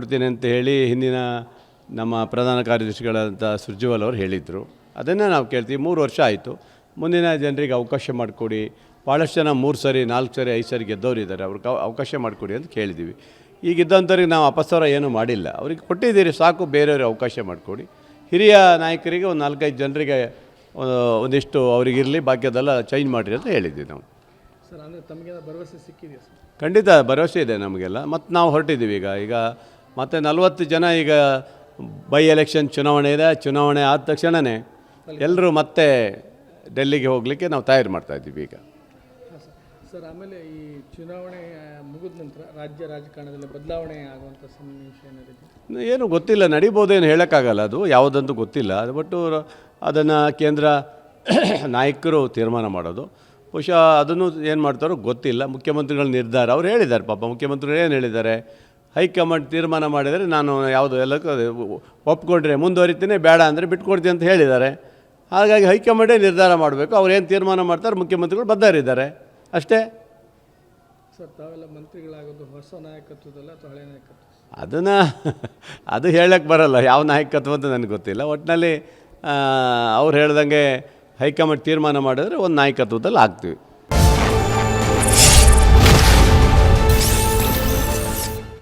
ಕೊಡ್ತೀನಿ ಅಂತ ಹೇಳಿ ಹಿಂದಿನ ನಮ್ಮ ಪ್ರಧಾನ ಕಾರ್ಯದರ್ಶಿಗಳಂತ ಸುರ್ಜೇವಾಲ ಅವರು ಹೇಳಿದರು. ಅದನ್ನೇ ನಾವು ಕೇಳ್ತೀವಿ. 3 ವರ್ಷ ಆಯಿತು, ಮುಂದಿನ ಜನರಿಗೆ ಅವಕಾಶ ಮಾಡಿಕೊಡಿ. ಭಾಳಷ್ಟು ಜನ 3 ಸರಿ 4 ಸರಿ 5 ಸರಿ ಗೆದ್ದವರು ಇದ್ದಾರೆ, ಅವ್ರಿಗೆ ಅವಕಾಶ ಮಾಡಿಕೊಡಿ ಅಂತ ಕೇಳಿದ್ದೀವಿ. ಈಗಿದ್ದಂಥವ್ರಿಗೆ ನಾವು ಅಪಸ್ವರ ಏನೂ ಮಾಡಿಲ್ಲ, ಅವ್ರಿಗೆ ಕೊಟ್ಟಿದ್ದೀರಿ ಸಾಕು, ಬೇರೆಯವ್ರಿಗೆ ಅವಕಾಶ ಮಾಡಿಕೊಡಿ. ಹಿರಿಯ ನಾಯಕರಿಗೆ ಒಂದು 4-5 ಜನರಿಗೆ ಒಂದಿಷ್ಟು ಅವರಿಗಿರಲಿ, ಬಾಕಿಯದೆಲ್ಲ ಚೇಂಜ್ ಮಾಡಿರಿ ಅಂತ ಹೇಳಿದ್ದೀವಿ ನಾವು. ಸರ್, ಅಂದರೆ ತಮಗೆ ಭರವಸೆ ಸಿಕ್ಕಿದೆಯಾ ಸರ್? ಖಂಡಿತ ಭರವಸೆ ಇದೆ ನಮಗೆಲ್ಲ. ಮತ್ತು ನಾವು ಹೊರಟಿದ್ದೀವಿ ಈಗ ಮತ್ತು 40 ಜನ ಈಗ ಬೈ ಎಲೆಕ್ಷನ್ ಚುನಾವಣೆ ಇದೆ. ಚುನಾವಣೆ ಆದ ತಕ್ಷಣವೇ ಎಲ್ಲರೂ ಮತ್ತೆ ಡೆಲ್ಲಿಗೆ ಹೋಗಲಿಕ್ಕೆ ನಾವು ತಯಾರು ಮಾಡ್ತಾಯಿದ್ದೀವಿ ಈಗ. ಹಾಂ ಸರ್. ಆಮೇಲೆ ಈ ಚುನಾವಣೆ ಮುಗಿದ ನಂತರ ರಾಜ್ಯ ರಾಜಕಾರಣದಲ್ಲಿ ಬದಲಾವಣೆ ಆಗುವಂಥ ಸನ್ನಿವೇಶ ಏನಿದೆ? ಏನು ಗೊತ್ತಿಲ್ಲ, ನಡಿಬೋದೇನು ಹೇಳೋಕ್ಕಾಗಲ್ಲ, ಅದು ಯಾವುದಂತೂ ಗೊತ್ತಿಲ್ಲ. ಬಟ್ಟು ಅದನ್ನು ಕೇಂದ್ರ ನಾಯಕರು ತೀರ್ಮಾನ ಮಾಡೋದು. ಬಹುಶಃ ಅದನ್ನು ಏನು ಮಾಡ್ತಾರೋ ಗೊತ್ತಿಲ್ಲ. ಮುಖ್ಯಮಂತ್ರಿಗಳ ನಿರ್ಧಾರ ಅವ್ರು ಹೇಳಿದ್ದಾರೆ. ಪಾಪ ಮುಖ್ಯಮಂತ್ರಿಗಳು ಏನು ಹೇಳಿದ್ದಾರೆ, ಹೈಕಮಾಂಡ್ ತೀರ್ಮಾನ ಮಾಡಿದರೆ ನಾನು ಯಾವುದು ಎಲ್ಲಕ್ಕೂ ಒಪ್ಕೊಂಡ್ರೆ ಮುಂದುವರಿತೀನಿ, ಬೇಡ ಅಂದರೆ ಬಿಟ್ಕೊಡ್ತೀನಿ ಅಂತ ಹೇಳಿದ್ದಾರೆ. ಹಾಗಾಗಿ ಹೈಕಮಾಂಡೇ ನಿರ್ಧಾರ ಮಾಡಬೇಕು. ಅವ್ರು ಏನು ತೀರ್ಮಾನ ಮಾಡ್ತಾರೆ ಮುಖ್ಯಮಂತ್ರಿಗಳು ಬದ್ಧರಿದ್ದಾರೆ ಅಷ್ಟೇ. ಸರ್, ತಾವೆಲ್ಲ ಮಂತ್ರಿಗಳಾಗೋದು ಹೊಸ ನಾಯಕತ್ವದಲ್ಲ ಅಥವಾ ಹಳೆ ನಾಯಕತ್ವ? ಅದು ಹೇಳಕ್ಕೆ ಬರಲ್ಲ, ಯಾವ ನಾಯಕತ್ವ ಅಂತ ನನಗೆ ಗೊತ್ತಿಲ್ಲ. ಒಟ್ಟಿನಲ್ಲಿ ಅವ್ರು ಹೇಳ್ದಂಗೆ ಹೈಕಮಾಂಡ್ ತೀರ್ಮಾನ ಮಾಡಿದ್ರೆ ಒಂದು ನಾಯಕತ್ವದಲ್ಲಿ ಆಗ್ತೀವಿ.